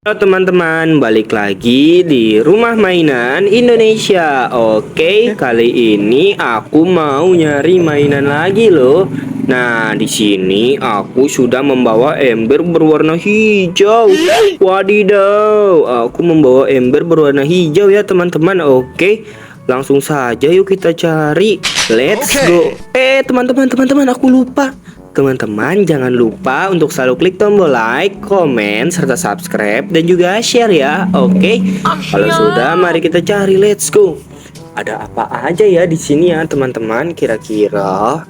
Halo teman-teman, balik lagi di Rumah Mainan Indonesia. Oke, kali ini aku mau nyari mainan lagi loh. Nah, di sini aku sudah membawa ember berwarna hijau. Wadidaw, aku membawa ember berwarna hijau ya teman-teman. Oke, langsung saja yuk kita cari. Let's go. Teman-teman, aku lupa. Teman-teman jangan lupa untuk selalu klik tombol like, komen, serta subscribe dan juga share ya. Oke. Kalau sudah mari kita cari, let's go. Ada apa aja ya di sini ya teman-teman kira-kira?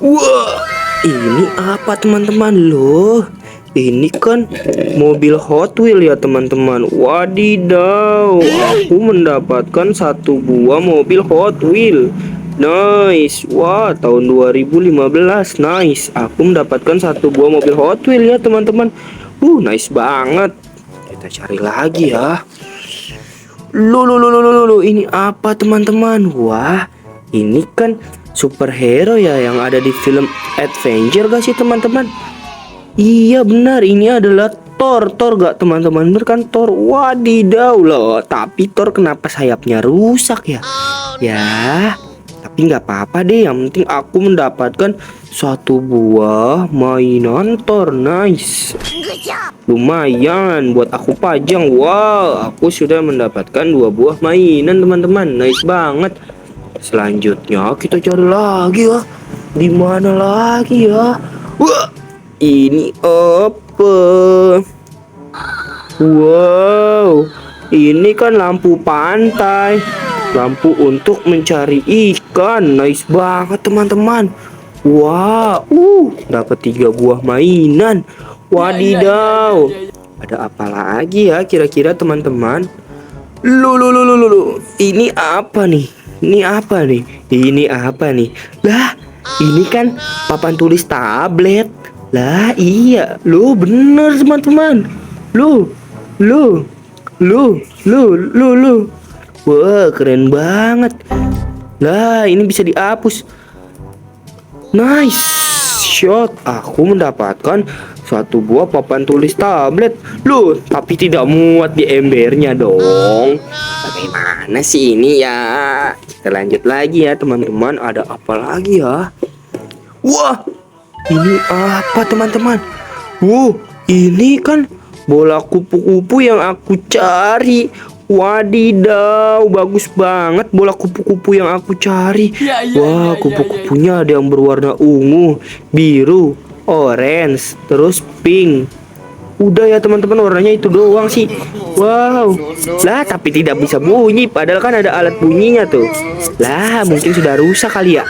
Wah, ini apa teman-teman loh? Ini kan mobil Hot Wheels ya teman-teman. Wadidaw, aku mendapatkan satu buah mobil Hot Wheels. Nice. Wah, tahun 2015. Nice. Aku mendapatkan satu buah mobil Hot Wheels ya teman-teman. Nice banget. Kita cari lagi ya. Loh, ini apa teman-teman? Wah, ini kan superhero ya yang ada di film Avenger gak sih teman-teman? Iya benar, ini adalah Thor gak teman-teman? Bener kan Thor? Wadidaw loh. Tapi Thor kenapa sayapnya rusak ya? Ya, tapi nggak apa-apa deh. Yang penting aku mendapatkan satu buah mainan Thor. Nice. Lumayan buat aku pajang. Wow, aku sudah mendapatkan dua buah mainan teman-teman. Nice banget. Selanjutnya kita cari lagi ya. Di mana lagi ya? Wah, ini apa? Wow, ini kan lampu pantai. Lampu untuk mencari ikan. Nice banget teman-teman. Wah, dapat 3 buah mainan. Wadidaw. Ada apa lagi ya kira-kira teman-teman? Loh. Ini apa nih? Ini apa nih? Ini apa nih? Lah, ini kan papan tulis tablet. Lah, iya. Loh, bener teman-teman. Loh. Wah, keren banget. Lah, ini bisa dihapus. Nice shot. Aku mendapatkan satu buah papan tulis tablet. Loh, tapi tidak muat di embernya dong. Bagaimana sih ini ya? Kita lanjut lagi ya teman-teman. Ada apa lagi ya? Wah, ini apa teman-teman? Ini kan bola kupu-kupu yang aku cari. Wadidaw, bagus banget bola kupu-kupu yang aku cari. Wah, kupu-kupunya ada yang berwarna ungu, biru, orange, terus pink. Udah ya teman-teman, warnanya itu doang sih. Wow. Lah, tapi tidak bisa bunyi. Padahal kan ada alat bunyinya tuh. Lah, mungkin sudah rusak kali ya.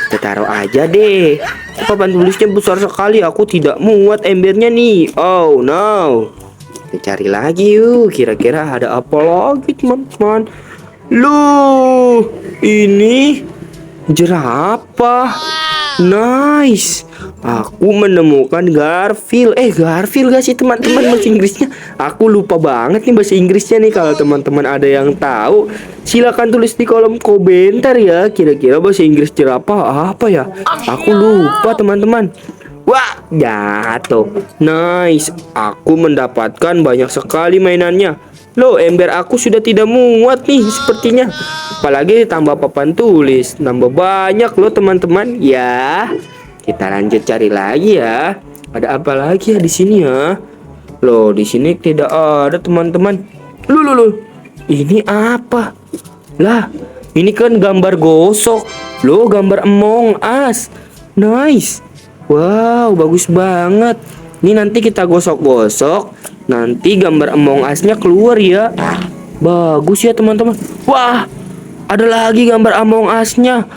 Kita taruh aja deh. Papan tulisnya besar sekali. Aku tidak muat embernya nih. Oh no. Kita cari lagi yuk. Kira-kira ada apa lagi teman-teman? Loh, ini jerapah. Nice. Aku menemukan Garfield. Garfield gak sih teman-teman bahasa Inggrisnya? Aku lupa banget nih bahasa Inggrisnya nih. Kalau teman-teman ada yang tahu, silakan tulis di kolom komentar ya. Kira-kira bahasa Inggris jerapah apa ya? Aku lupa teman-teman. Wah, jatuh. Nice. Aku mendapatkan banyak sekali mainannya. Loh, ember aku sudah tidak muat nih sepertinya. Apalagi ditambah papan tulis. Nambah banyak loh teman-teman. Ya, kita lanjut cari lagi ya. Ada apa lagi ya di sini ya? Loh, di sini tidak ada teman-teman. Loh. Ini apa? Lah, ini kan gambar gosok. Loh, gambar Among Us. Nice. Wow, bagus banget. Ini nanti kita gosok-gosok, nanti gambar Among Us-nya keluar ya. Bagus ya teman-teman. Wah, ada lagi gambar Among Us-nya.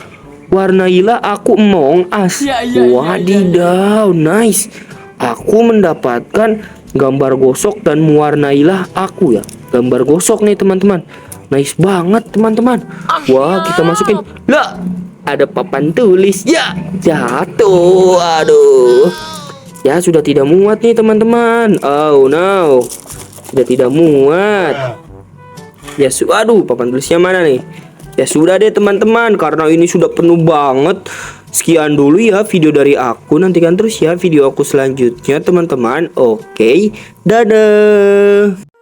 Warnailah aku Among Us. Wadidaw, nice. Aku mendapatkan gambar gosok dan mewarnailah aku ya. Gambar gosok nih teman-teman. Nice banget teman-teman. Wah, kita masukin. Lah, ada papan tulis. Ya, jatuh. Aduh. Ya, sudah tidak muat nih teman-teman. Oh no. Sudah tidak muat. Ya, aduh, papan tulisnya mana nih? Ya sudah deh teman-teman, karena ini sudah penuh banget. sekian dulu ya video dari aku. Nantikan terus ya video aku selanjutnya teman-teman. Oke, dadah.